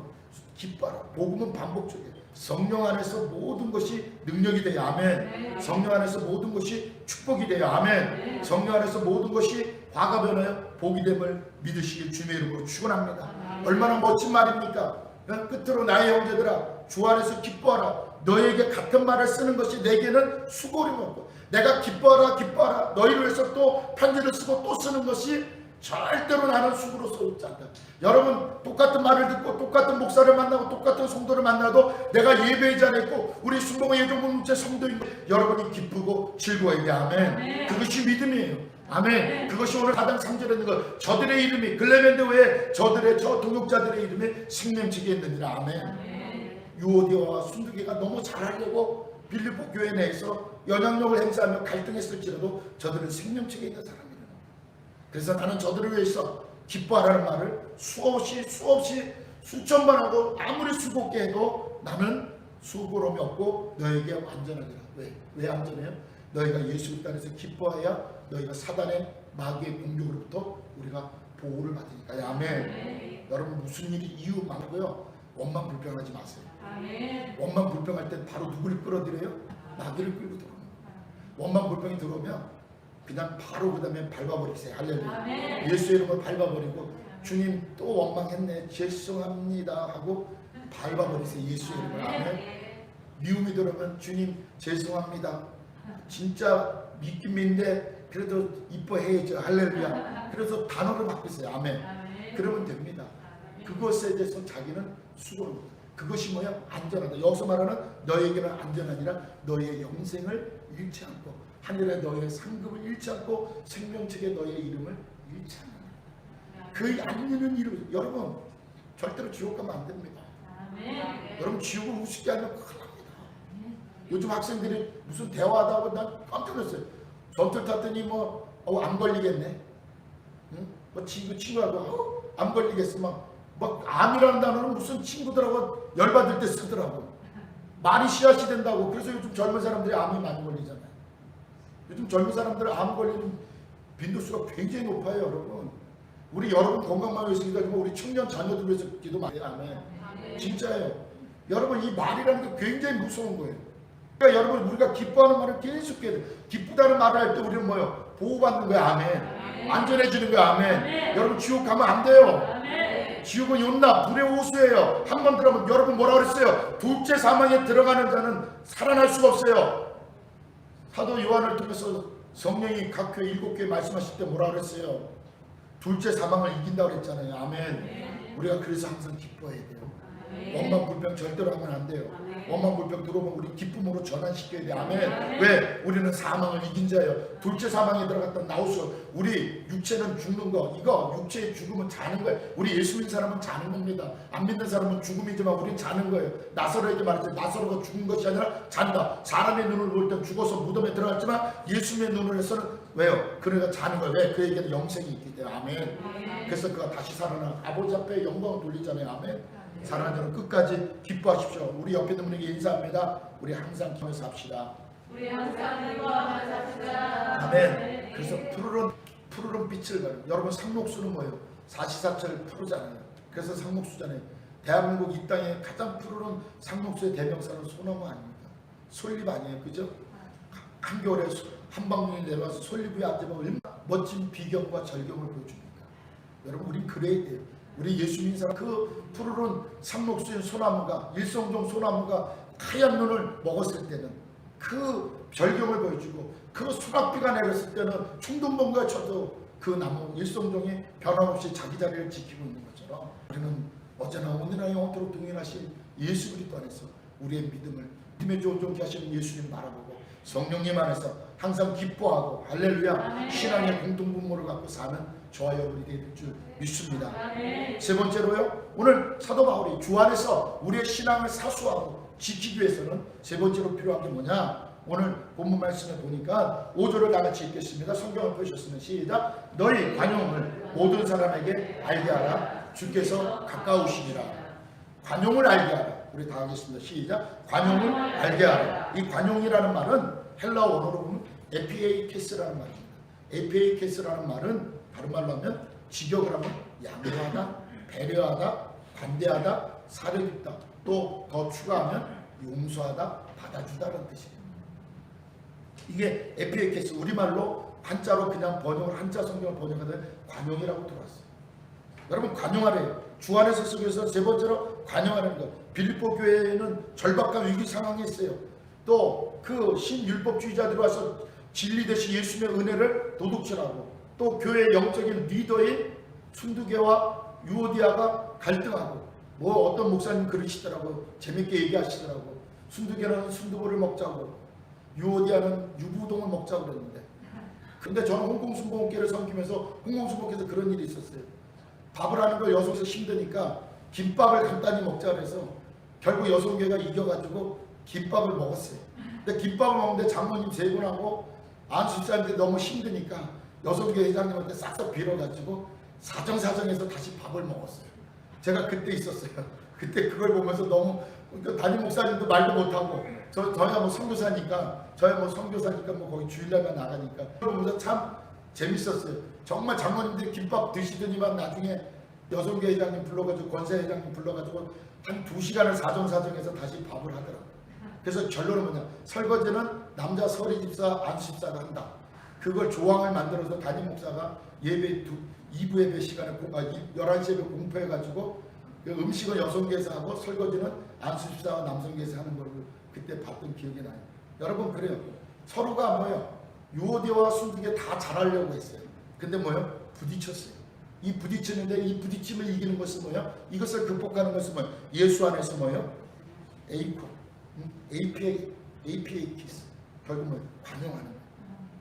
A: 기뻐라. 복음은 반복적이에요. 성령 안에서 모든 것이 능력이 돼요. 아멘. 성령 안에서 모든 것이 축복이 돼요. 아멘. 성령 안에서 모든 것이 화가 변하여 복이 됨을 믿으시길 주님의 이름으로 축원합니다. 얼마나 멋진 말입니까? 끝으로 나의 형제들아 주 안에서 기뻐하라. 너에게 같은 말을 쓰는 것이 내게는 수고림이 없고 내가 기뻐하라 기뻐하라 너희를 위해서 또 편지를 쓰고 또 쓰는 것이 절대로 나는 수고로서지 않다. 여러분 똑같은 말을 듣고 똑같은 목사를 만나고 똑같은 성도를 만나도 내가 예배의 자리에 있고 우리 순복음 예정공동체 성도인 여러분이 기쁘고 즐거워야 돼. 아멘. 그것이 믿음이에요. 아멘. 그것이 오늘 가장 상절에 있는 것. 저들의 이름이 글레멘드 외에 저 동역자들의 이름이 생명책에 있느니라. 아멘. 유오디아와 순두개가 너무 잘하려고 빌립보 교회 내에서 영향력을 행사하며 갈등했을지라도 저들은 생명책에 있는 사람이에요. 그래서 나는 저들을 위해서 기뻐하라는 말을 수없이 수천 번 하고 아무리 수고롭게 해도 나는 수고로움이 없고 너에게 안전하리라. 왜 안전해요? 너희가 예수 안에서 기뻐해야 너희가 사단의 마귀의 공격으로부터 우리가 보호를 받으니까. 아멘. 여러분 무슨 일이 이유 많고요. 원망 불평하지 마세요. 아멘. 원망 불평할 때 바로 누구를 끌어들여요? 마귀를 끌고 들어옵니다. 원망 불평이 들어오면 그냥 바로 그 다음에 밟아버리세요. 할렐루야. 예수의 이름으로 밟아버리고 주님 또 원망했네 죄송합니다 하고 밟아버리세요. 예수의 이름으로. 아멘. 미움이 들어오면 주님 죄송합니다. 진짜 믿긴 믿는데 그래도 이뻐해야죠. 할렐루야. 그래서 단어를 바꾸세요. 아멘. 그러면 됩니다. 그것에 대해서 자기는 수고를 못해요. 그것이 뭐야? 안전하다. 여기서 말하는 너에게는 안전하니라 너희의 영생을 잃지 않고 하늘에 너희의 상급을 잃지 않고 생명책에 너희의 이름을 잃지 않느냐. 그 안리는 이름. 여러분 절대로 지옥 가면 안 됩니다. 여러분 지옥을 우습게 하면 큰일 납니다. 요즘 학생들이 무슨 대화하다 하고 난 깜짝 놀랐어요. 전투 탔더니 안 걸리겠네. 응? 친구하고 안 걸리겠어. 막 암이라는 단어는 무슨 친구들하고 열받을 때 쓰더라고. 말이 씨앗이 된다고. 그래서 요즘 젊은 사람들이 암이 많이 걸리잖아요. 요즘 젊은 사람들은 암 걸리는 빈도수가 굉장히 높아요. 여러분 우리 여러분 건강만 위해서 기도하지만 우리 청년 자녀들 위해서 기도 많이 해요. 아멘. 진짜예요. 여러분 이 말이라는 게 굉장히 무서운 거예요. 그러니까 여러분 우리가 기뻐하는 말을 계속 해야 돼요. 기쁘다는 말을 할 때 우리는 뭐예요? 보호받는 거야. 아멘. 안전해지는 거야. 아멘. 여러분 지옥 가면 안 돼요. 지옥은 욕나 불의 호수예요. 한번 들어보면 여러분 뭐라 그랬어요? 둘째 사망에 들어가는 자는 살아날 수가 없어요. 사도 요한을 통해서 성령이 각 교회 7교회 말씀하실 때 뭐라 그랬어요? 둘째 사망을 이긴다고 그랬잖아요. 아멘. 우리가 그래서 항상 기뻐해야 돼요. 원망 불평 절대로 하면 안 돼요. 원망 불평 들어오면 우리 기쁨으로 전환시켜야 돼요. 아멘. 왜? 우리는 사망을 이긴 자예요. 둘째 사망에 들어갔던 나우스. 우리 육체는 죽는 거. 이거 육체의 죽음은 자는 거예요. 우리 예수 믿는 사람은 자는 겁니다. 안 믿는 사람은 죽음이지만 우리는 자는 거예요. 나사로에게 말했죠. 나사로가 죽은 것이 아니라 잔다. 사람의 눈을 볼 때 죽어서 무덤에 들어갔지만 예수님의 눈을 해서는 왜요? 그래가 자는 거예요. 왜? 그에게는 영생이 있기 때문에. 아멘. 그래서 그가 다시 살아나 아버지 앞에 영광을 돌리잖아요. 아멘. 사랑하는 여러분 끝까지 기뻐하십시오. 우리 옆에 있는 분에게 인사합니다. 우리 항상 기뻐해서 합시다.
B: 우리 항상 기뻐하면서 합시다.
A: 아멘. 그래서 푸르른 빛을 가는 여러분 상록수는 뭐예요? 사시사철 푸르잖아요. 그래서 상록수잖아요. 대한민국 이 땅에 가장 푸르른 상록수의 대명사는 소나무 아닙니까? 솔잎 아니에요, 그죠? 한겨울에 한방눈이 내려와서 솔잎 위에 앉으면 얼마나 멋진 비경과 절경을 보여줍니까? 여러분 우린 그래야 돼요. 우리 예수 믿는 사람 그 푸르른 산목수인 소나무가 일성종 소나무가 하얀 눈을 먹었을 때는 그 별경을 보여주고 그 소낙비가 내렸을 때는 충동범과 쳐도 그 나무 일성종이 변함없이 자기 자리를 지키고 있는 것처럼 우리는 어제나 오늘나 영원토록 동행하신 예수 그리스도 안에서 우리의 믿음의 존중케 하시는 예수님 바라보고 성령님 안에서 항상 기뻐하고 할렐루야 신앙의 공통분모를 갖고 사는 저와 여러분이 될 줄 믿습니다. 세 번째로요, 오늘 사도 바울이 주 안에서 우리의 신앙을 사수하고 지키기 위해서는 세 번째로 필요한 게 뭐냐? 오늘 본문 말씀을 보니까 5절을 다 같이 읽겠습니다. 성경을 펴셨으면 시작. 너희 관용을 모든 사람에게 알게 하라. 주께서 가까우시니라. 관용을 알게 하라. 우리 다 하겠습니다. 시작. 관용을 알게 하라. 이 관용이라는 말은 헬라 원어로 보면 에피에이케스라는 말입니다. 에피에이케스라는 말은 다른 말로 하면 직역을 하면 양보하다, 배려하다, 관대하다, 사려 깊다. 또 더 추가하면 용서하다, 받아주다라는 뜻이에요. 이게 에피에이케스, 우리말로 한자로 그냥 번역을 한자 성경을 번역하면 관용이라고 들어왔어요. 여러분 관용하래요. 주 안에서 쓰기 위해서 세 번째로 관용하는 것. 빌립보 교회에는 절박한 위기 상황이 있어요. 또 그 신율법주의자들이 와서 진리 대신 예수님의 은혜를 도둑질하고 또 교회의 영적인 리더인 순두계와 유오디아가 갈등하고 뭐 어떤 목사님 그러시더라고. 재밌게 얘기하시더라고. 순두계는 순두부를 먹자고 유오디아는 유부동을 먹자고 그랬는데, 근데 저는 홍콩순복음교회를 섬기면서 홍콩순복음교회에서 그런 일이 있었어요. 밥을 하는 거 여성에서 힘드니까 김밥을 간단히 먹자 그래서 결국 여성교회가 이겨가지고 김밥을 먹었어요. 근데 김밥을 먹는데 장로님 세 분하고 안수사님들 너무 힘드니까 여성교회 회장님한테 싹싹 빌어가지고 사정사정해서 다시 밥을 먹었어요. 제가 그때 있었어요. 그때 그걸 보면서 너무 담임 목사님도 말도 못하고 저희가 뭐 선교사니까 뭐 거기 주일날만 나가니까 그걸 보면서 참 재밌었어요. 정말 장로님들이 김밥 드시더니만 나중에 여성교회 회장님 불러가지고 권사 회장님 불러가지고 한 2시간을 사정사정해서 다시 밥을 하더라고요. 그래서 결론은 뭐냐, 설거지는 남자 서리집사 안수집사가 한다. 그걸 조항을 만들어서 담임 목사가 예배 2부 예배 시간에 11시 예배 공포해가지고 음식은 여성교회에서 하고 설거지는 안수집사와 남성교회에서 하는 걸 그때 봤던 기억이 나요. 여러분 그래요. 서로가 뭐예요? 유오디와 순두계 다 잘하려고 했어요. 근데 뭐예요? 부딪혔어요. 이 부딪히는데 이 부딪힘을 이기는 것은 뭐예요? 이것을 극복하는 것은 뭐예요? 예수 안에서 뭐예요? APA키스. 결국 뭐예요? 관용하는 거예요.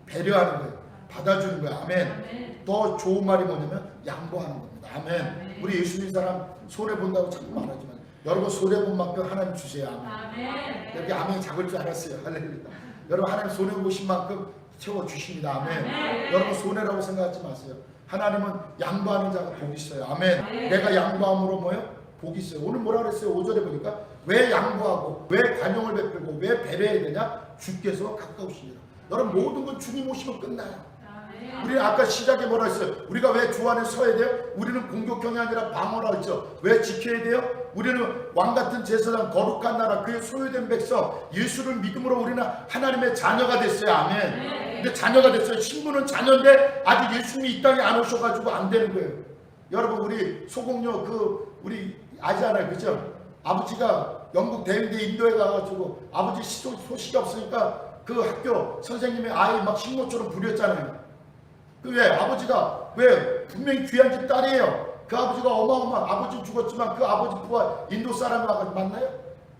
A: 배려하는 거예요. 받아주는 거예요. 아멘. 더 좋은 말이 뭐냐면 양보하는 겁니다. 아멘. 우리 예수 믿는 사람 손해본다고 자꾸 말하지만 여러분 손해본 만큼 하나님 주세요. 아멘. 여기 아멘 작을 줄 알았어요. 할렐루야. 여러분 하나님 손해보신 만큼 채워주십니다. 아멘. 여러분 손해라고 생각하지 마세요. 하나님은 양보하는 자가 복이 있어요. 아멘. 내가 양보함으로 뭐요? 복이 있어요. 오늘 뭐라 그랬어요? 5절에 보니까 왜 양보하고 왜 관용을 베풀고 왜 배려해야 되냐? 주께서 가까우시니라. 여러분 모든 건 주님 오시면 끝나요. 우리는 아까 시작에 뭐라 했어요? 우리가 왜 주 안에 서야 돼요? 우리는 공격형이 아니라 방어라 했죠. 왜 지켜야 돼요? 우리는 왕같은 제사장 거룩한 나라 그의 소유된 백성 예수를 믿음으로 우리는 하나님의 자녀가 됐어요. 아멘. 근데 자녀가 됐어요. 신부는 자녀인데 아직 예수님이 이 땅에 안 오셔가지고 안 되는 거예요. 여러분 우리 소공녀 우리 아시잖아요. 그죠? 아버지가 영국 대인대 인도에 가가지고 아버지 소식이 없으니까 그 학교 선생님의 아이 막 신모처럼 부렸잖아요. 왜? 아버지가 왜? 분명히 귀한 집 딸이에요. 그 아버지가 어마어마한 아버지는 죽었지만 그 아버지 부하 인도 사람이 와가지고 만나요?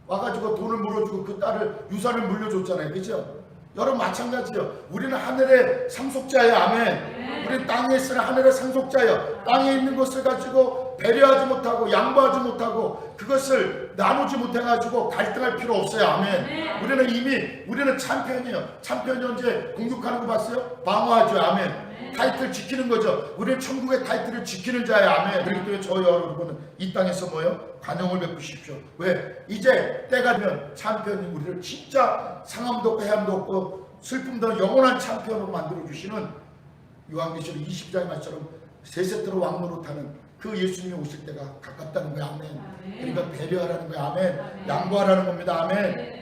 A: 와가지고 돈을 물어주고 그 딸을 유산을 물려줬잖아요. 그죠? 여러분 마찬가지요. 우리는 하늘의 상속자예요. 아멘. 우리는 땅에 있으나 하늘의 상속자예요. 땅에 있는 것을 가지고 배려하지 못하고 양보하지 못하고 그것을 나누지 못해가지고 갈등할 필요 없어요. 아멘. 우리는 참편이에요. 참편이 언제 공격하는 거 봤어요? 방어하죠. 아멘. 타이틀 지키는 거죠. 우리는 천국의 타이틀을 지키는 자예요. 아멘. 그렇기 때문에 저희 여러분은 이 땅에서 뭐요? 관용을 베푸십시오. 왜? 이제 때가 되면 참편이 우리를 진짜 상함도 없고 해함도 없고 슬픔도 없는 영원한 참편으로 만들어주시는 요한계시록 20장의 말처럼 세 세트로 왕노릇하는 그 예수님이 오실 때가 가깝다는 거야. 아멘. 그러니까 배려하라는 거야. 아멘. 양보하라는 겁니다. 아멘.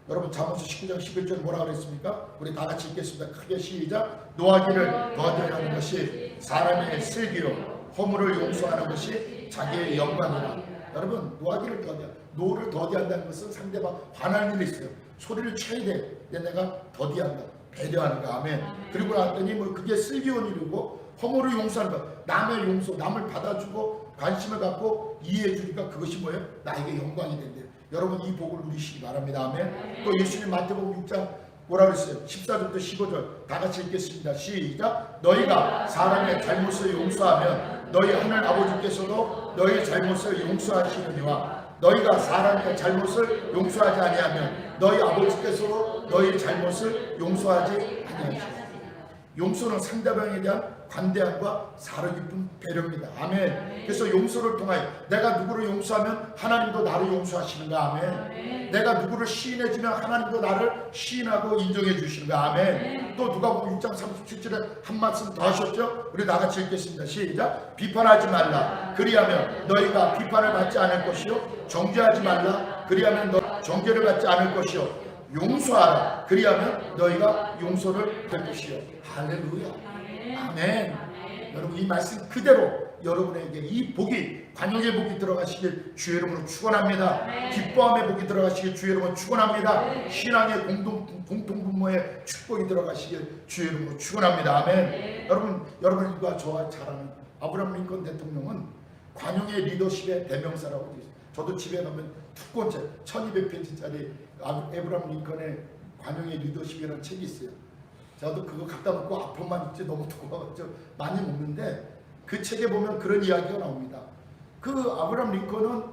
A: 여러분 잠언서 19장 11절 뭐라 그랬습니까? 우리 다 같이 읽겠습니다. 크게 시작. 노하기를 더하게 하는 것이 사람의 슬기요 허물을 용서하는 것이 자기의 영광이라. 여러분, 노하기를 더디하, 노를 더디한다는 것은 상대방 화날 일이 있어요. 소리를 쳐야 돼. 근데 내가 더디한다. 배려하는 거. 아멘. 그리고 나더니 뭐 그게 슬기로운 일이고 허물을 용서하는 거. 남의 용서, 남을 받아주고 관심을 갖고 이해해 주니까 그것이 뭐예요? 나에게 영광이 된대요. 여러분, 이 복을 누리시기 바랍니다. 아멘. 또 예수님 마태복음 6장 뭐라 그랬어요? 14절부터 15절 다 같이 읽겠습니다. 시작. 너희가 사람의 잘못을 용서하면 너희 하늘 아버지께서도 너희 잘못을 용서하시느니와 너희가 사람의 잘못을 용서하지 아니하면 너희 아버지께서도 너희 잘못을 용서하지 아니하시리라. 용서는 상대방에 대한 관대함과 사려 깊은 배려입니다. 아멘. 그래서 용서를 통하여 내가 누구를 용서하면 하나님도 나를 용서하시는가. 아멘. 내가 누구를 시인해주면 하나님도 나를 시인하고 인정해 주시는가. 아멘. 또 누가복음 6장 37절에 한 말씀 더 하셨죠? 우리 나같이 읽겠습니다. 시작. 비판하지 말라. 그리하면 너희가 비판을 받지 않을 것이요. 정죄하지 말라. 그리하면 너 정죄를 받지 않을 것이요. 용서하라. 그리하면 너희가 용서를 받을 것이요. 할렐루야. 아멘. 여러분, 이 말씀 그대로 여러분에게 이 복이, 관용의 복이 들어가시길 주의 이름으로 축원합니다. 기뻐함의 복이 들어가시길 주의 이름으로 축원합니다. 신앙의 공통분모의 축복이 들어가시길 주의 이름으로 축원합니다. 아멘. 여러분과 저와 잘 아는 아브라함 링컨 대통령은 관용의 리더십의 대명사라고 되어 있어요. 저도 집에 가면 특권책 1200페이지짜리 아브라함 링컨의 관용의 리더십이라는 책이 있어요. 저도 그거 갖다 놓고 앞으로만 읽지 너무 두꺼워가지고 많이 먹는데, 그 책에 보면 그런 이야기가 나옵니다. 그 아브라함 링컨은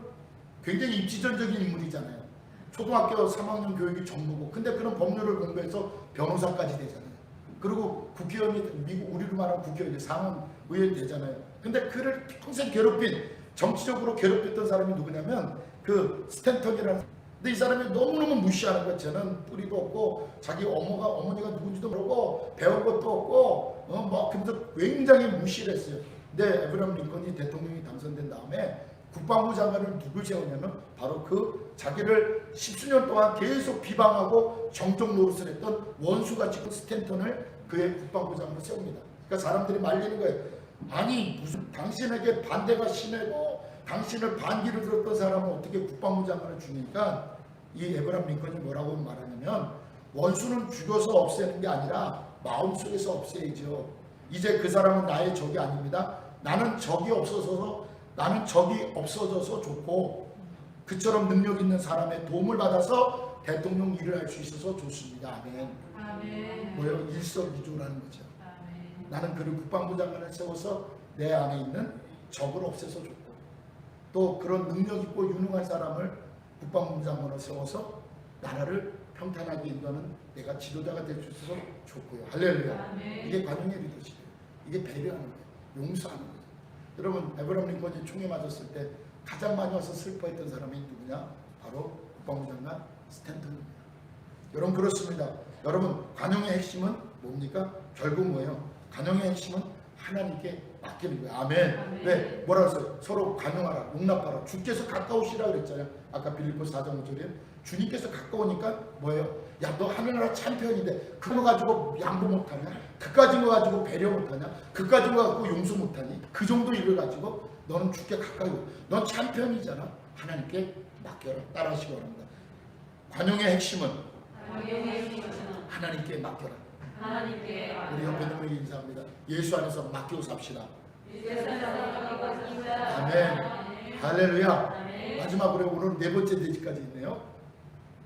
A: 굉장히 입지전적인 인물이잖아요. 초등학교 3학년 교육이 전부고, 근데 그런 법률을 공부해서 변호사까지 되잖아요. 그리고 국회의원이, 미국 우리로 말하면 국회의원이 상원 의원이 되잖아요. 근데 그를 평생 괴롭힌, 정치적으로 괴롭혔던 사람이 누구냐면 그 스탠턴이라는. 근데 이 사람이 너무너무 무시하는 거예요. 쟤는 뿌리도 없고 자기 어머니가 누군지도 모르고 배운 것도 없고 그래서 굉장히 무시를 했어요. 근데 아브라함 링컨이 대통령이 당선된 다음에 국방부 장관을 누굴 세우냐면 바로 그 자기를 십수년 동안 계속 비방하고 정적 노릇을 했던 원수같이 그 스탠턴을 그의 국방부 장관으로 세웁니다. 그러니까 사람들이 말리는 거예요. 아니, 무슨 당신에게 반대가 심하고 당신을 반기를 들었던 사람은 어떻게 국방부 장관을 주니까, 이 아브라함 링컨이 뭐라고 말하냐면, 원수는 죽여서 없애는 게 아니라 마음속에서 없애야죠. 이제 그 사람은 나의 적이 아닙니다. 나는 적이 없어져서 좋고, 그처럼 능력 있는 사람의 도움을 받아서 대통령 일을 할 수 있어서 좋습니다. 아멘.
B: 아멘.
A: 뭐예요? 일석이조라는 거죠.
B: 아멘.
A: 나는 그를 국방부 장관을 세워서 내 안에 있는 적을 없애서 좋고, 또 그런 능력 있고 유능한 사람을 국방부 장관으로 세워서 나라를 평탄하게 인도하는 내가 지도자가 될 수 있어서 좋고요. 할렐루야.
B: 아멘.
A: 이게 관용의 리더십이에요. 이게 배려하는 거예요. 용서하는 거예요. 여러분, 아브라함 링컨이 총에 맞았을 때 가장 많이 와서 슬퍼했던 사람이 누구냐? 바로 국방부 장관 스탠턴입니다. 여러분, 그렇습니다. 여러분, 관용의 핵심은 뭡니까? 결국 뭐예요? 관용의 핵심은 하나님께 맡기는 거예요. 아멘.
B: 아멘.
A: 왜? 뭐라 그랬어요? 서로 관용하라, 용납하라. 주께서 가까우시라 그랬잖아요. 아까 빌립보서 4장 5절에 주님께서 가까우니까 뭐예요? 야, 너 하늘나라 참편인데 그거 가지고 양보 못하냐? 그까진 거 가지고 배려 못하냐? 그까진 거 가지고 용서 못하니? 그 정도 일을 가지고 너는 주께 가까이 오. 넌 참편이잖아. 하나님께 맡겨라. 따라하시기 바랍니다. 관용의 핵심은 하나님께 맡겨라.
B: 하나님께
A: 우리 옆에 있는 분에게 인사합니다. 예수 안에서 맡기고 삽시다. 아멘. 할렐루야. 마지막으로 오늘 네 번째 대지까지 있네요.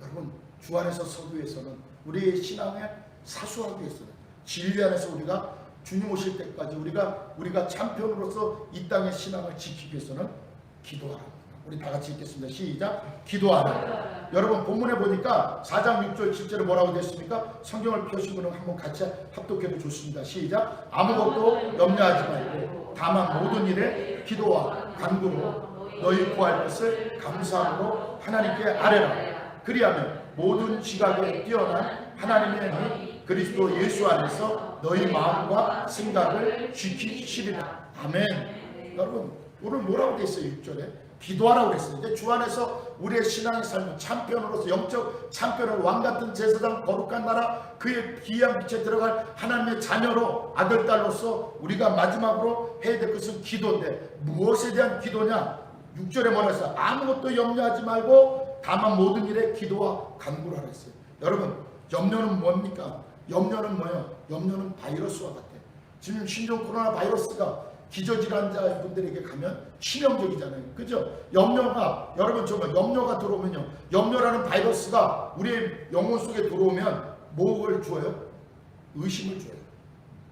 A: 여러분, 주 안에서 서기 위해서는, 우리의 신앙에 사수하기 위해서는, 진리 안에서 우리가 주님 오실 때까지 우리가 참편으로서 이 땅의 신앙을 지키기 위해서는 기도하라. 우리 다 같이 읽겠습니다. 시작. 기도하라. 여러분, 본문에 보니까 4장 6절 7절에 뭐라고 됐습니까? 성경을 펴시고는 한번 같이 합독해도 좋습니다. 시작. 아무것도 염려하지 말고 다만 모든 일에 기도와 간구로 너희 구할 것을 감사함으로 하나님께 아뢰라. 그리하면 모든 지각에 뛰어난 하나님의 그리스도 예수 안에서 너희 마음과 생각을 지키시리라. 아멘. 여러분, 오늘 뭐라고 돼 있어요? 6절에 기도하라고 그랬어요. 이제 주 안에서 우리의 신앙의 삶은 참편으로서 영적 참편을 왕같은 제사장 거룩한 나라 그의 귀한 빛에 들어갈 하나님의 자녀로 아들딸로서 우리가 마지막으로 해야 될 것은 기도인데 무엇에 대한 기도냐? 6절에 뭐라 했어요? 아무것도 염려하지 말고 다만 모든 일에 기도와 간구를 하라 했어요. 여러분 염려는 뭡니까? 염려는 뭐예요? 염려는 바이러스와 같아요. 지금 신종 코로나 바이러스가 기저질환자분들에게 가면 치명적이잖아요. 그죠? 염려가 여러분 정말 염려가 들어오면요. 염려라는 바이러스가 우리의 영혼 속에 들어오면 뭐를 줘요? 의심을 줘요.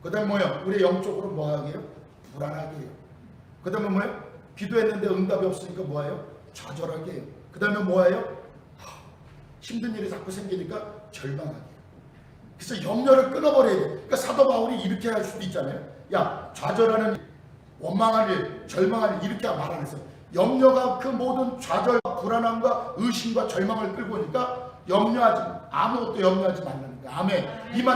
A: 그 다음에 뭐예요? 우리 영적으로 뭐하게 해요? 불안하게 해요. 그 다음에 뭐예요? 기도했는데 응답이 없으니까 뭐예요? 좌절하게 해요. 그 다음에 뭐예요? 힘든 일이 자꾸 생기니까 절망하게 해요. 그래서 염려를 끊어버려야 돼. 그러니까 사도 바울이 이렇게 할 수도 있잖아요. 야, 좌절하는 일, 원망할 일, 절망할 일 이렇게 말 안 했어. 염려가 그 모든 좌절, 불안함과 의심과 절망을 끌고 오니까 아무것도 염려하지 말라는 거야. 아멘. 이 말에